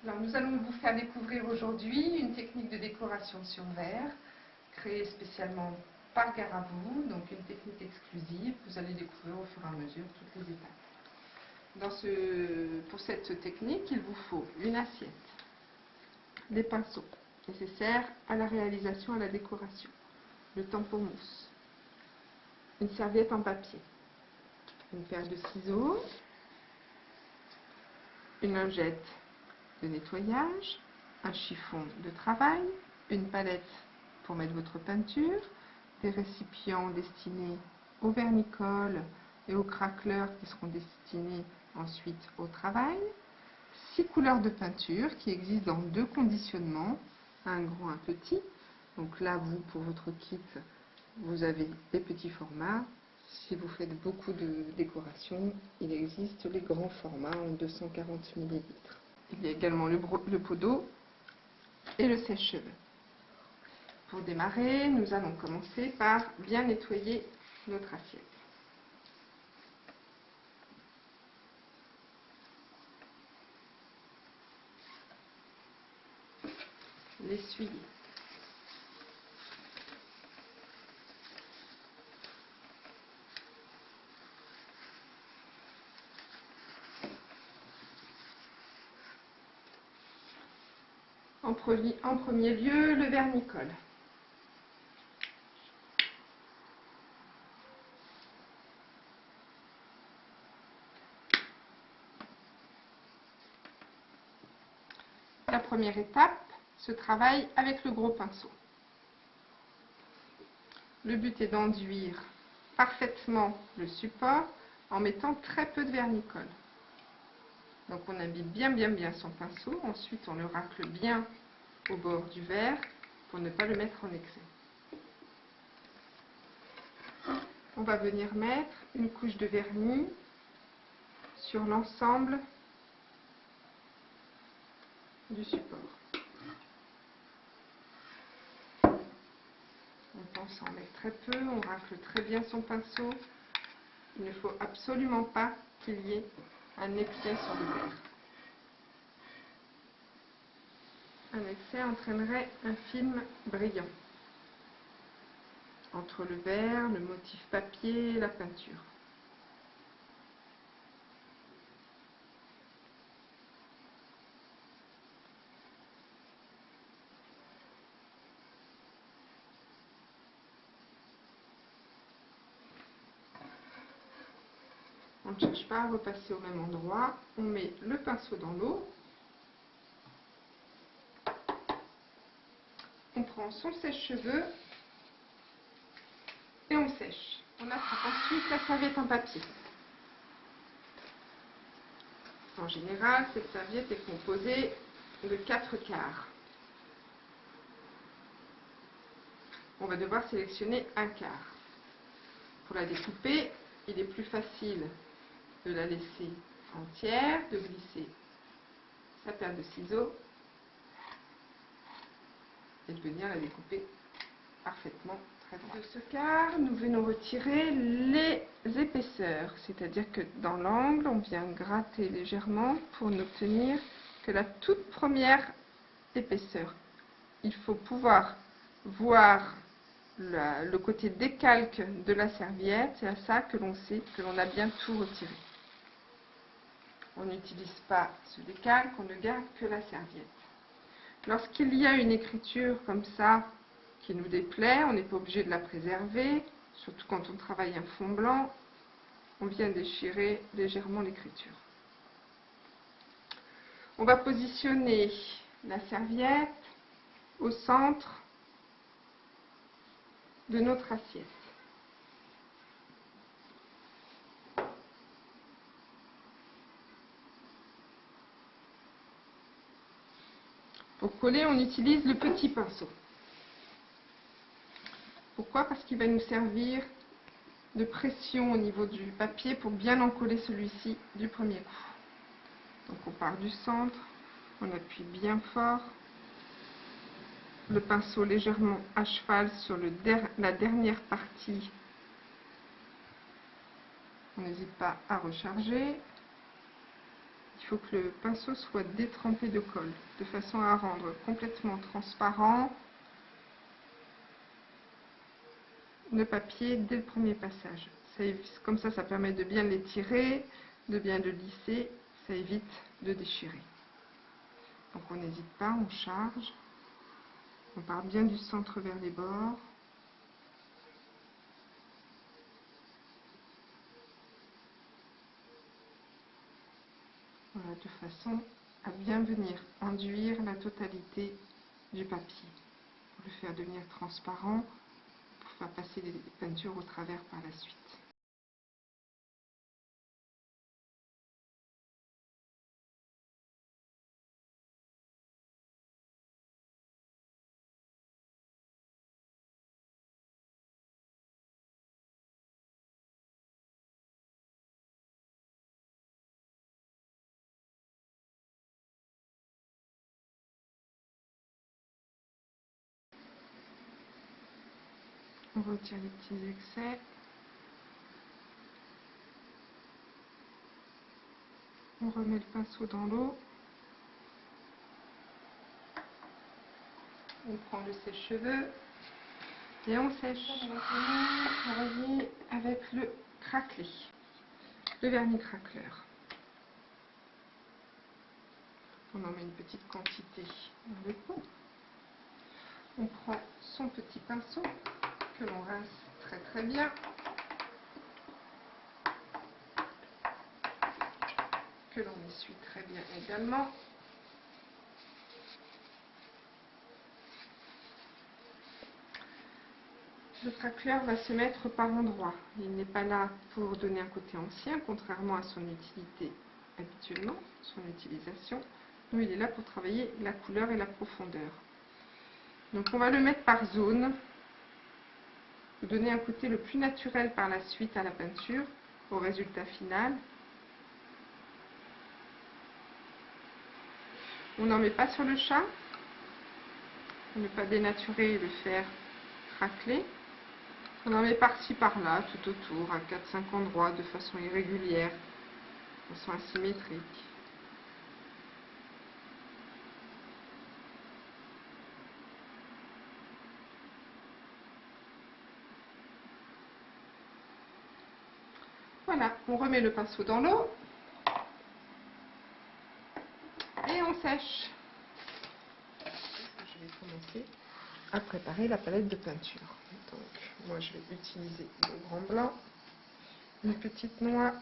Alors, nous allons vous faire découvrir aujourd'hui une technique de décoration sur verre créée spécialement par Garavou, donc une technique exclusive. Vous allez découvrir au fur et à mesure toutes les étapes. Pour cette technique, il vous faut une assiette, des pinceaux nécessaires à la réalisation et à la décoration, le tampon mousse, une serviette en papier, une paire de ciseaux, une lingette de nettoyage, un chiffon de travail, une palette pour mettre votre peinture, des récipients destinés au vernicole et au craqueleur qui seront destinés ensuite au travail, 6 couleurs de peinture qui existent dans 2 conditionnements, un grand, un petit. Donc là, vous, pour votre kit, vous avez les petits formats. Si vous faites beaucoup de décoration, il existe les grands formats en 240 ml. Il y a également le pot d'eau et le sèche-cheveux. Pour démarrer, nous allons commencer par bien nettoyer notre assiette. L'essuyer. En premier lieu, le vernicole. La première étape se travaille avec le gros pinceau. Le but est d'enduire parfaitement le support en mettant très peu de vernicole. Donc on imbibe bien son pinceau, ensuite on le racle bien au bord du verre pour ne pas le mettre en excès. On va venir mettre une couche de vernis sur l'ensemble du support. On pense en mettre très peu, on racle très bien son pinceau. Il ne faut absolument pas qu'il y ait un excès sur le verre. Un excès entraînerait un film brillant entre le verre, le motif papier et la peinture. On ne cherche pas à repasser au même endroit. On met le pinceau dans l'eau. On prend son sèche-cheveux et on sèche. On attrape ensuite la serviette en papier. En général, cette serviette est composée de 4 quarts. On va devoir sélectionner un quart. Pour la découper, il est plus facile de la laisser entière, de glisser sa paire de ciseaux et de venir la découper parfaitement très droite. De ce quart, nous venons retirer les épaisseurs, c'est-à-dire que dans l'angle, on vient gratter légèrement pour n'obtenir que la toute première épaisseur. Il faut pouvoir voir le côté décalque de la serviette, c'est à ça que l'on sait que l'on a bien tout retiré. On n'utilise pas ce décalque, on ne garde que la serviette. Lorsqu'il y a une écriture comme ça qui nous déplaît, on n'est pas obligé de la préserver, surtout quand on travaille un fond blanc, on vient déchirer légèrement l'écriture. On va positionner la serviette au centre de notre assiette. Pour coller, on utilise le petit pinceau. Pourquoi? Parce qu'il va nous servir de pression au niveau du papier pour bien encoller celui-ci du premier coup. Donc on part du centre, on appuie bien fort, le pinceau légèrement à cheval sur la dernière partie. On n'hésite pas à recharger. Il Il faut que le pinceau soit détrempé de colle, de façon à rendre complètement transparent le papier dès le premier passage. Comme ça permet de bien l'étirer, de bien le lisser, ça évite de déchirer. Donc on n'hésite pas, on charge, on part bien du centre vers les bords. Voilà, de façon à bien venir enduire la totalité du papier, pour le faire devenir transparent, pour faire passer les peintures au travers par la suite. On retire les petits excès. On remet le pinceau dans l'eau. On prend le sèche-cheveux et on sèche. Maintenant, travailler avec le craquelé, le vernis craqueleur. On en met une petite quantité dans le pot. On prend son petit pinceau que l'on rince très bien. Que l'on essuie très bien également. Le craqueleur va se mettre par endroits. Il n'est pas là pour donner un côté ancien, contrairement à son utilité habituellement, son utilisation. Nous, il est là pour travailler la couleur et la profondeur. Donc on va le mettre par zone, pour donner un côté le plus naturel par la suite à la peinture, au résultat final. On n'en met pas sur le chat, on ne met pas dénaturer et le faire craqueler. On en met par-ci par-là, tout autour, à 4-5 endroits, de façon irrégulière, de façon asymétrique. Voilà, on remet le pinceau dans l'eau et on sèche. Je vais commencer à préparer la palette de peinture. Donc, moi je vais utiliser le grand blanc, une petite noix,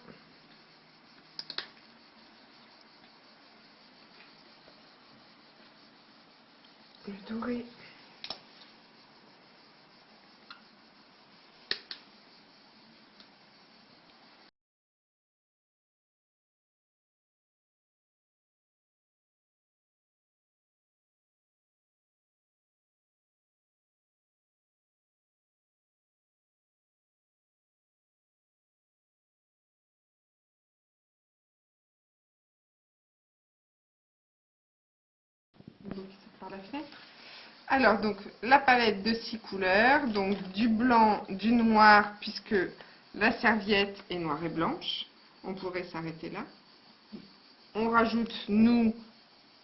le doré, l'eau qui sort par la fenêtre. Alors, donc, la palette de 6 couleurs, donc du blanc, du noir, puisque la serviette est noire et blanche. On pourrait s'arrêter là. On rajoute, nous,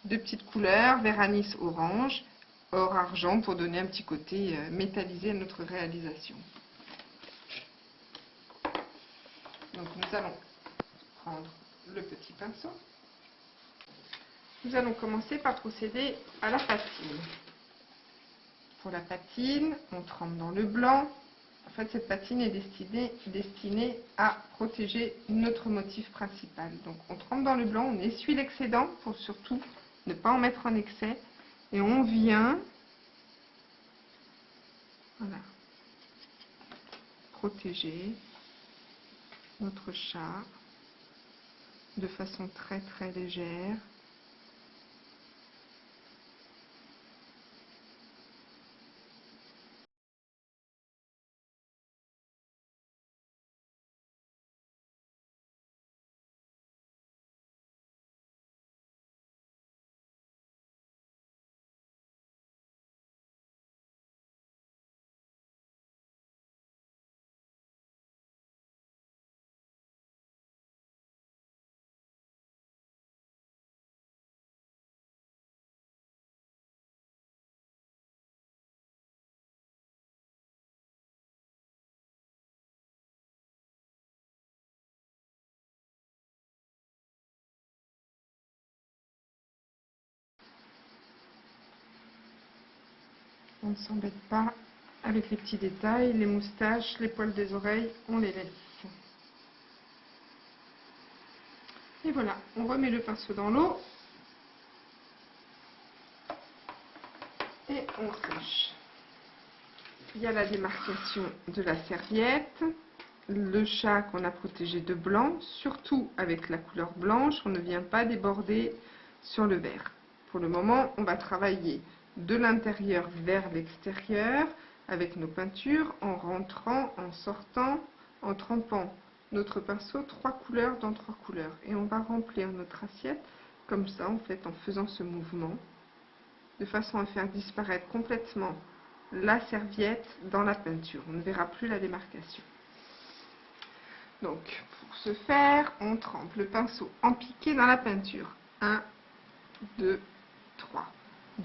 deux petites couleurs, vert anis orange, or argent, pour donner un petit côté métallisé à notre réalisation. Donc, nous allons prendre le petit pinceau. Nous allons commencer par procéder à la patine. Pour la patine, on trempe dans le blanc. En fait, cette patine est destinée à protéger notre motif principal. Donc, on trempe dans le blanc, on essuie l'excédent pour surtout ne pas en mettre en excès. Et on vient, voilà, protéger notre chat de façon très légère. on ne s'embête pas avec les petits détails, les moustaches, les poils des oreilles, on les laisse. Et voilà, on remet le pinceau dans l'eau et on sèche. Il y a la démarcation de la serviette, le chat qu'on a protégé de blanc, surtout avec la couleur blanche, on ne vient pas déborder sur le vert. Pour le moment, on va travailler de l'intérieur vers l'extérieur avec nos peintures, en rentrant, en sortant, en trempant notre pinceau 3 couleurs dans 3 couleurs. Et on va remplir notre assiette comme ça, en fait, en faisant ce mouvement, de façon à faire disparaître complètement la serviette dans la peinture. On ne verra plus la démarcation. Donc, pour ce faire, on trempe le pinceau en piqué dans la peinture. 1, 2, 3.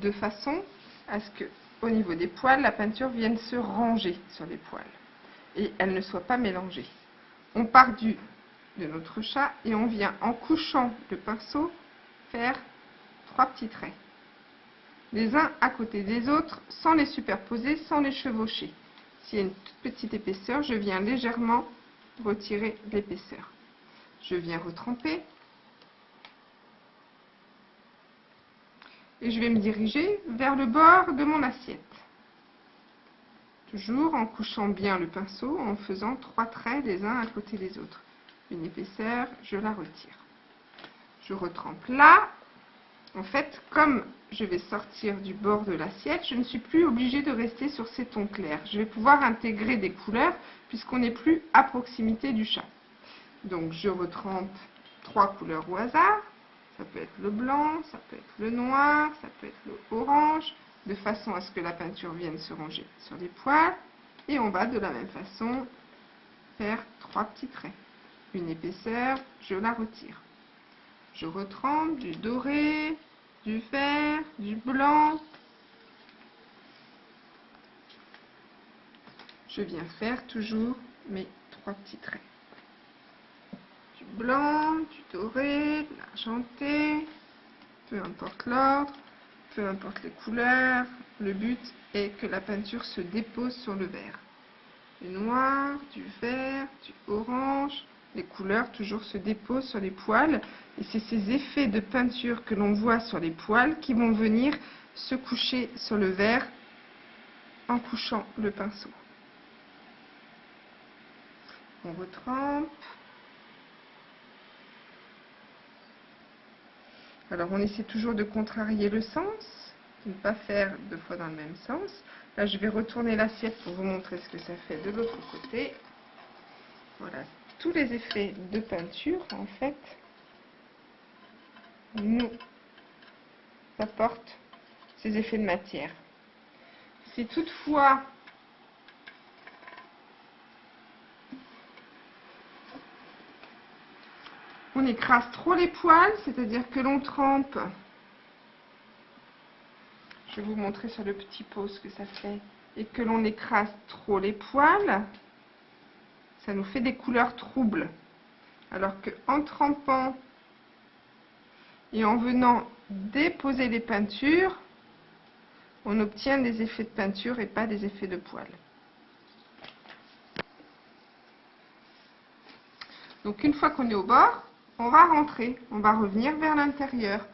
De façon à ce que, au niveau des poils, la peinture vienne se ranger sur les poils et elle ne soit pas mélangée. On part de notre chat et on vient, en couchant le pinceau, faire 3 petits traits, les uns à côté des autres, sans les superposer, sans les chevaucher. S'il y a une toute petite épaisseur, je viens légèrement retirer l'épaisseur. Je viens retremper et je vais me diriger vers le bord de mon assiette. Toujours en couchant bien le pinceau, en faisant 3 traits les uns à côté des autres. Une épaisseur, je la retire. Je retrempe là. En fait, comme je vais sortir du bord de l'assiette, je ne suis plus obligée de rester sur ces tons clairs. Je vais pouvoir intégrer des couleurs puisqu'on n'est plus à proximité du chat. Donc, je retrempe 3 couleurs au hasard. Ça peut être le blanc, ça peut être le noir, ça peut être le orange, de façon à ce que la peinture vienne se ranger sur les poils. Et on va de la même façon faire 3 petits traits. Une épaisseur, je la retire. Je retrempe du doré, du vert, du blanc. Je viens faire toujours mes 3 petits traits. Du blanc, du doré, de l'argenté, peu importe l'ordre, peu importe les couleurs. Le but est que la peinture se dépose sur le vert. Du noir, du vert, du orange. Les couleurs toujours se déposent sur les poils et c'est ces effets de peinture que l'on voit sur les poils qui vont venir se coucher sur le vert en couchant le pinceau. On retrempe. Alors on essaie toujours de contrarier le sens, de ne pas faire 2 fois dans le même sens. Là je vais retourner l'assiette pour vous montrer ce que ça fait de l'autre côté. Voilà. Tous les effets de peinture, en fait, nous apportent ces effets de matière. Si toutefois on écrase trop les poils, c'est-à-dire que l'on trempe, je vais vous montrer sur le petit pot ce que ça fait, et que l'on écrase trop les poils, ça nous fait des couleurs troubles. Alors qu'en trempant et en venant déposer les peintures, on obtient des effets de peinture et pas des effets de poils. Donc une fois qu'on est au bord, on va rentrer, on va revenir vers l'intérieur.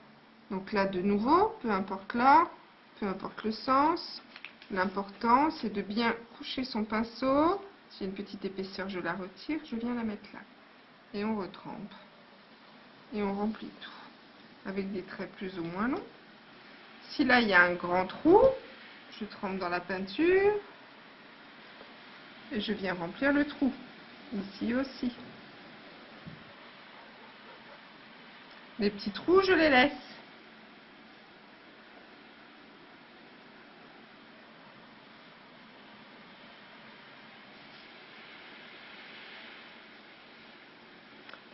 Donc là de nouveau, peu importe l'ordre, peu importe le sens, l'important c'est de bien coucher son pinceau. S'il y a une petite épaisseur, je la retire, je viens la mettre là. Et on retrempe. Et on remplit tout. Avec des traits plus ou moins longs. Si là il y a un grand trou, je trempe dans la peinture. Et je viens remplir le trou. Ici aussi. Les petits trous, je les laisse.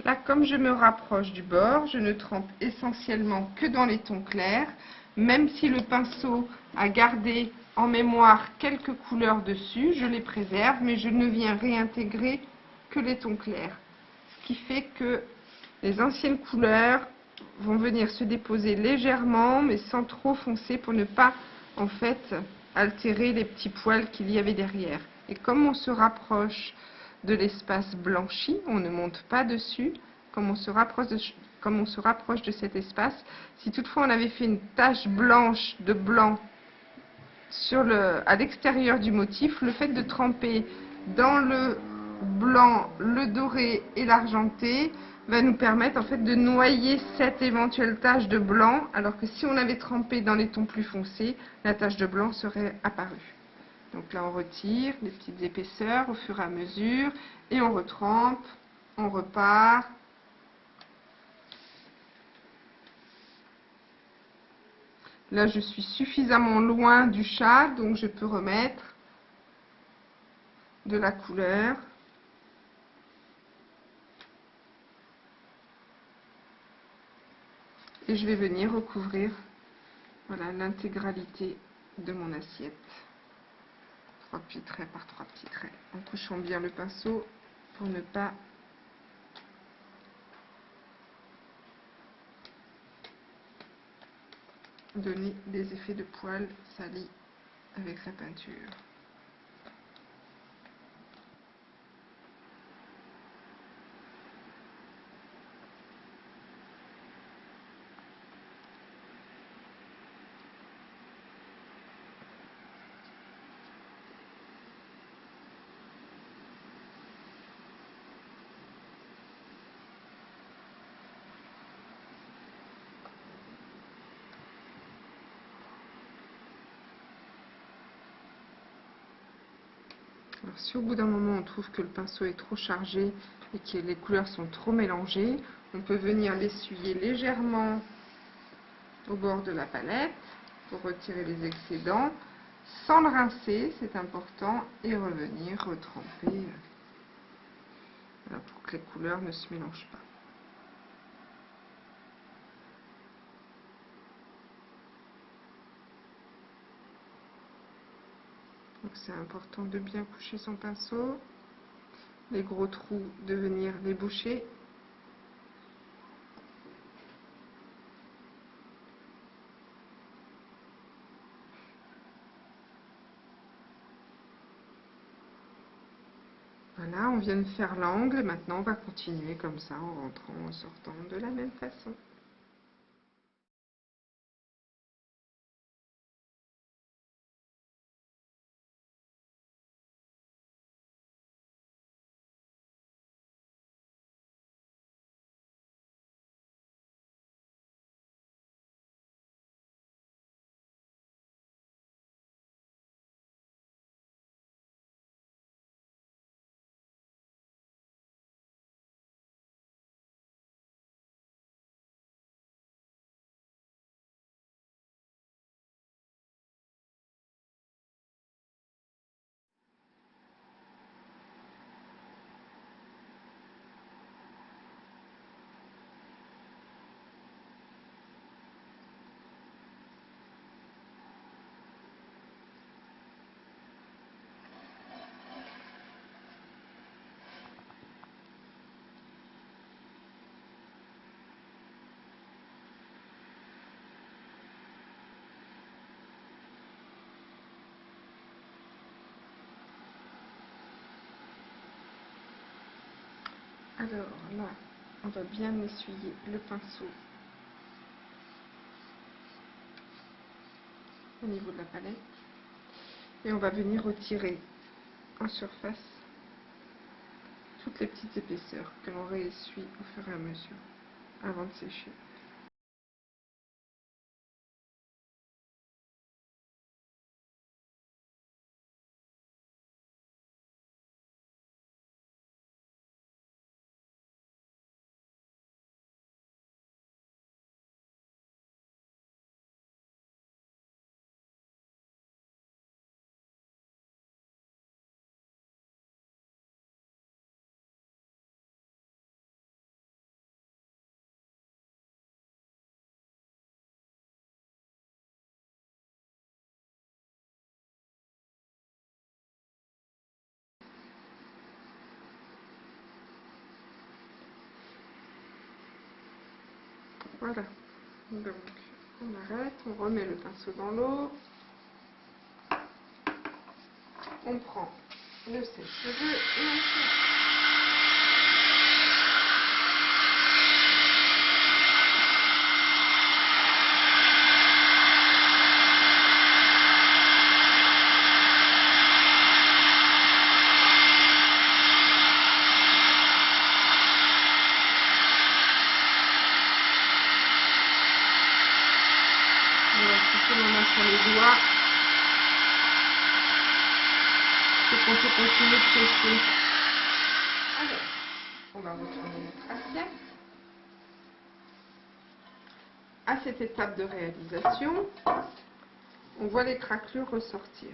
Là, comme je me rapproche du bord, je ne trempe essentiellement que dans les tons clairs, même si le pinceau a gardé en mémoire quelques couleurs dessus, je les préserve, mais je ne viens réintégrer que les tons clairs. Ce qui fait que les anciennes couleurs vont venir se déposer légèrement, mais sans trop foncer pour ne pas, en fait, altérer les petits poils qu'il y avait derrière. Et comme on se rapproche de l'espace blanchi, on ne monte pas dessus, comme on se rapproche de cet espace, si toutefois on avait fait une tache blanche de blanc à l'extérieur du motif, le fait de tremper dans le blanc, le doré et l'argenté va nous permettre en fait de noyer cette éventuelle tache de blanc, alors que si on avait trempé dans les tons plus foncés, la tache de blanc serait apparue. Donc là on retire les petites épaisseurs au fur et à mesure et on retrempe, on repart. Là je suis suffisamment loin du chat, donc je peux remettre de la couleur. Et je vais venir recouvrir, voilà, l'intégralité de mon assiette. 3 petits traits par 3 petits traits, en touchant bien le pinceau pour ne pas donner des effets de poils salis avec la peinture. Alors, si au bout d'un moment on trouve que le pinceau est trop chargé et que les couleurs sont trop mélangées, on peut venir l'essuyer légèrement au bord de la palette pour retirer les excédents, sans le rincer, c'est important, et revenir retremper voilà, pour que les couleurs ne se mélangent pas. Donc c'est important de bien coucher son pinceau, les gros trous de venir les boucher. Voilà, on vient de faire l'angle, maintenant on va continuer comme ça en rentrant, en sortant de la même façon. Alors là, on va bien essuyer le pinceau au niveau de la palette et on va venir retirer en surface toutes les petites épaisseurs que l'on réessuie au fur et à mesure avant de sécher. Voilà, donc on arrête, on remet le pinceau dans l'eau. On prend le sèche-cheveux et on fait. Sur les doigts, c'est qu'on peut continuer de presser. Alors, on va retourner notre assiette. À cette étape de réalisation, on voit les craquelures ressortir.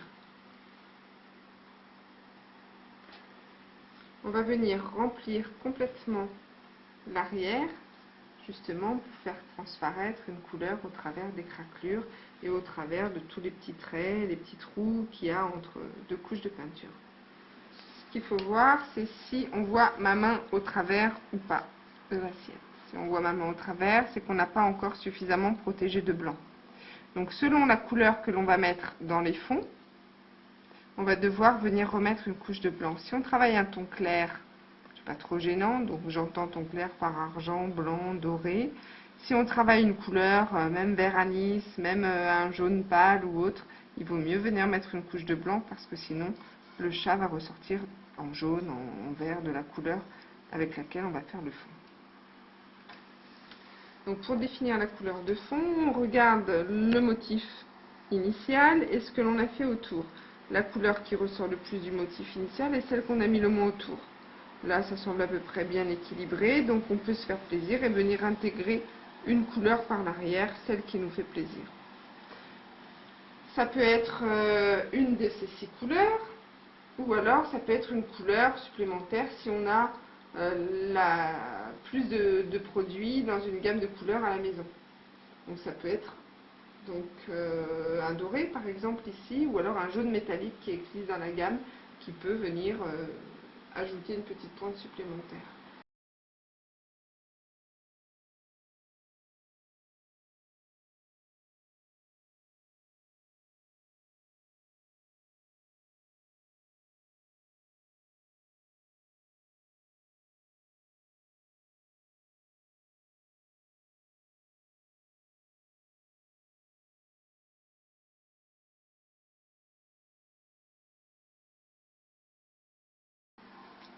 On va venir remplir complètement l'arrière, justement pour faire transparaître une couleur au travers des craquelures et au travers de tous les petits traits, les petits trous qu'il y a entre deux couches de peinture. Ce qu'il faut voir, c'est si on voit ma main au travers ou pas de l'assiette. Si on voit ma main au travers, c'est qu'on n'a pas encore suffisamment protégé de blanc. Donc selon la couleur que l'on va mettre dans les fonds, on va devoir venir remettre une couche de blanc. Si on travaille un ton clair, c'est pas trop gênant, donc j'entends ton clair par argent, blanc, doré. Si on travaille une couleur, même vert anis, même un jaune pâle ou autre, il vaut mieux venir mettre une couche de blanc parce que sinon le chat va ressortir en jaune, en vert de la couleur avec laquelle on va faire le fond. Donc pour définir la couleur de fond, on regarde le motif initial et ce que l'on a fait autour. La couleur qui ressort le plus du motif initial est celle qu'on a mis le moins autour. Là, ça semble à peu près bien équilibré, donc on peut se faire plaisir et venir intégrer une couleur par l'arrière, celle qui nous fait plaisir. Ça peut être une de ces 6 couleurs, ou alors ça peut être une couleur supplémentaire si on a plus de produits dans une gamme de couleurs à la maison. Donc ça peut être un doré par exemple ici, ou alors un jaune métallique qui existe dans la gamme, qui peut venir ajouter une petite pointe supplémentaire.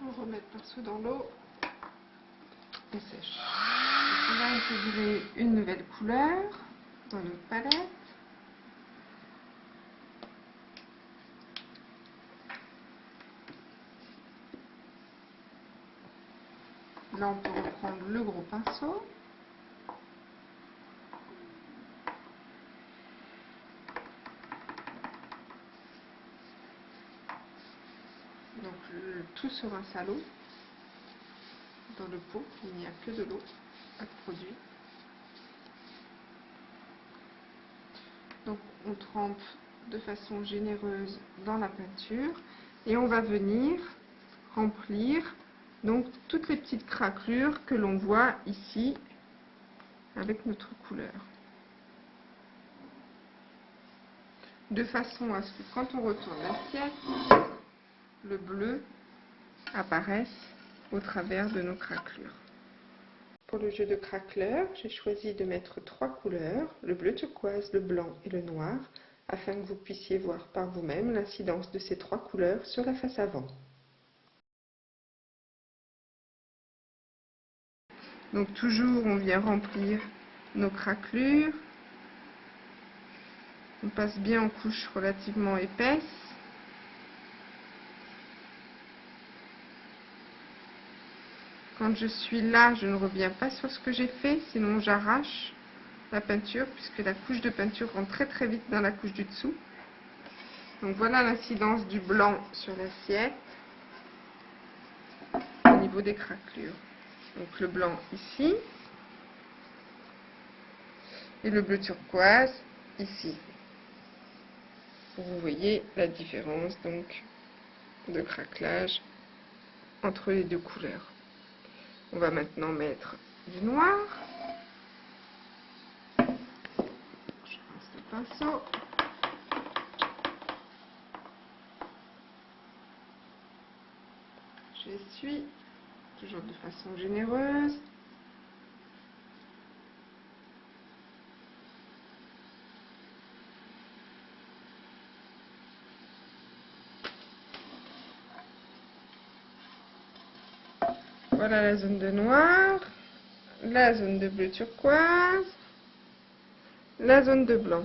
On va remettre par-dessous dans l'eau. On sèche. On va intégrer une nouvelle couleur dans notre palette. Là, on peut reprendre le gros pinceau. Donc, tout se rince à l'eau. Dans le pot, il n'y a que de l'eau, pas de produit. Donc, on trempe de façon généreuse dans la peinture et on va venir remplir donc toutes les petites craquelures que l'on voit ici avec notre couleur. De façon à ce que quand on retourne l'assiette, le bleu apparaisse au travers de nos craquelures. Pour le jeu de craqueleurs, j'ai choisi de mettre 3 couleurs, le bleu turquoise, le blanc et le noir, afin que vous puissiez voir par vous-même l'incidence de ces 3 couleurs sur la face avant. Donc toujours, on vient remplir nos craquelures. On passe bien en couches relativement épaisses. Quand je suis là, je ne reviens pas sur ce que j'ai fait, sinon j'arrache la peinture, puisque la couche de peinture rentre très très vite dans la couche du dessous. Donc voilà l'incidence du blanc sur l'assiette au niveau des craquelures. Donc le blanc ici et le bleu turquoise ici. Vous voyez la différence donc de craquelage entre les deux couleurs. On va maintenant mettre du noir. Je rince le pinceau. essuie, toujours de façon généreuse. Voilà la zone de noir, la zone de bleu turquoise, la zone de blanc.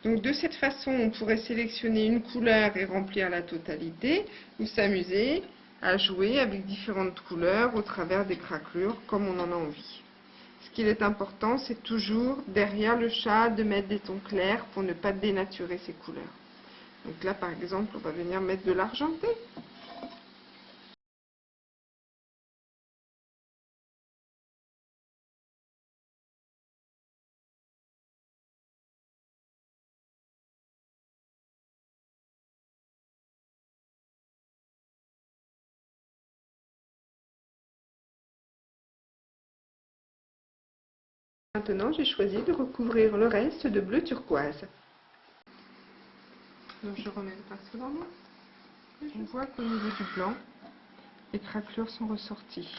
Donc de cette façon, on pourrait sélectionner une couleur et remplir la totalité, ou s'amuser à jouer avec différentes couleurs au travers des craquelures comme on en a envie. Ce qu'il est important, c'est toujours derrière le chat de mettre des tons clairs pour ne pas dénaturer ses couleurs. Donc là par exemple, on va venir mettre de l'argenté. Maintenant, j'ai choisi de recouvrir le reste de bleu turquoise. Donc je remets le pinceau dans l'eau. On voit qu'au niveau du blanc, les craquelures sont ressorties.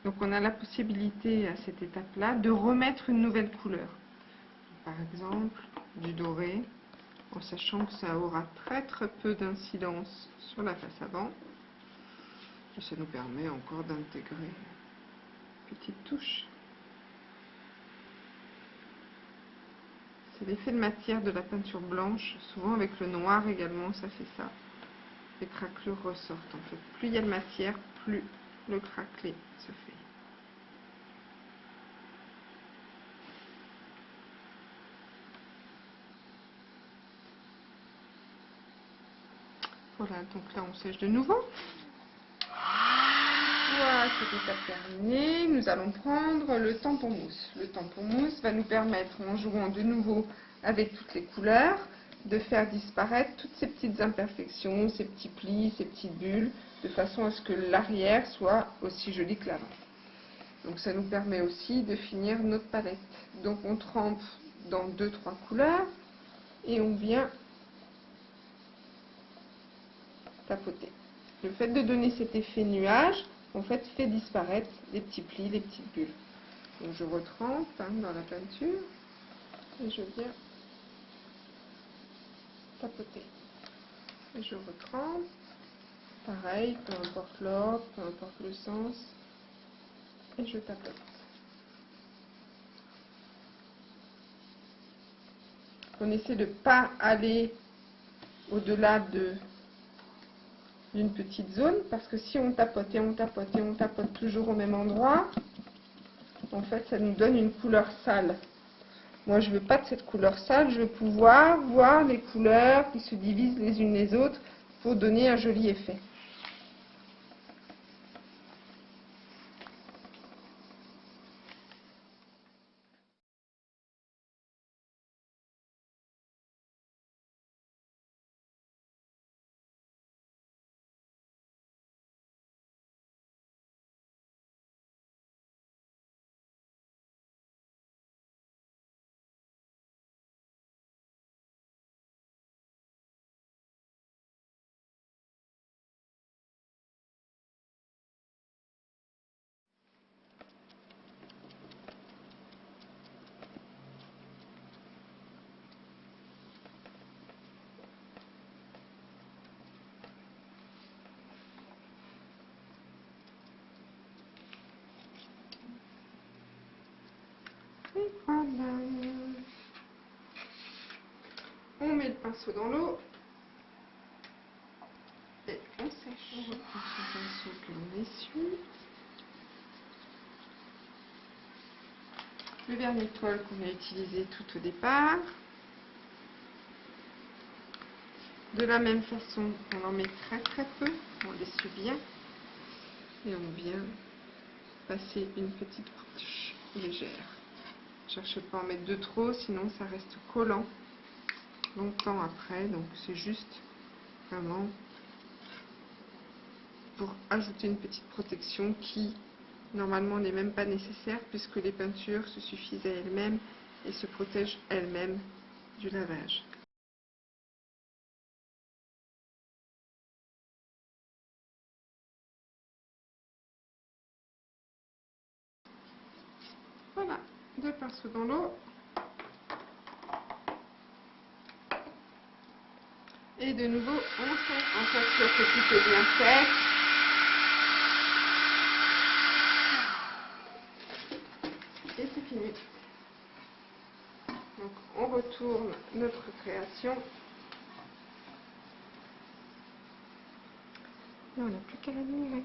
Donc on a la possibilité à cette étape-là de remettre une nouvelle couleur. Par exemple, du doré, en sachant que ça aura très peu d'incidence sur la face avant. Et ça nous permet encore d'intégrer une petite touche. C'est l'effet de matière de la peinture blanche. Souvent avec le noir également, ça fait ça. Les craquelures ressortent. En fait, plus il y a de matière, plus le craquelé se fait. Voilà, donc là on sèche de nouveau. Voilà, cette étape terminée, nous allons prendre le tampon mousse. Le tampon mousse va nous permettre, en jouant de nouveau avec toutes les couleurs, de faire disparaître toutes ces petites imperfections, ces petits plis, ces petites bulles, de façon à ce que l'arrière soit aussi joli que l'avant. Donc ça nous permet aussi de finir notre palette. Donc on trempe dans 2-3 couleurs et on vient tapoter. Le fait de donner cet effet nuage, en fait, fait disparaître les petits plis, les petites bulles. Donc je retrempe dans la peinture et je viens tapoter. Et je retrempe, pareil, peu importe l'ordre, peu importe le sens, et je tapote. On essaie de ne pas aller au-delà d'une petite zone, parce que si on tapote et on tapote et on tapote toujours au même endroit, en fait ça nous donne une couleur sale. Moi je veux pas de cette couleur sale, je veux pouvoir voir les couleurs qui se divisent les unes les autres pour donner un joli effet. Et voilà. On met le pinceau dans l'eau et on sèche. On reprend son pinceau que l'on essuie. Le vernis poil qu'on a utilisé tout au départ. De la même façon, on en met très peu, on l'essuie bien et on vient passer une petite couche légère. Cherchez pas à en mettre de trop, sinon ça reste collant longtemps après. Donc c'est juste vraiment pour ajouter une petite protection qui normalement n'est même pas nécessaire, puisque les peintures se suffisent à elles-mêmes et se protègent elles-mêmes du lavage. 2 pinceaux dans l'eau. Et de nouveau, on s'assure que tout est bien fait. Et c'est fini. Donc on retourne notre création. Et on n'a plus qu'à l'admirer.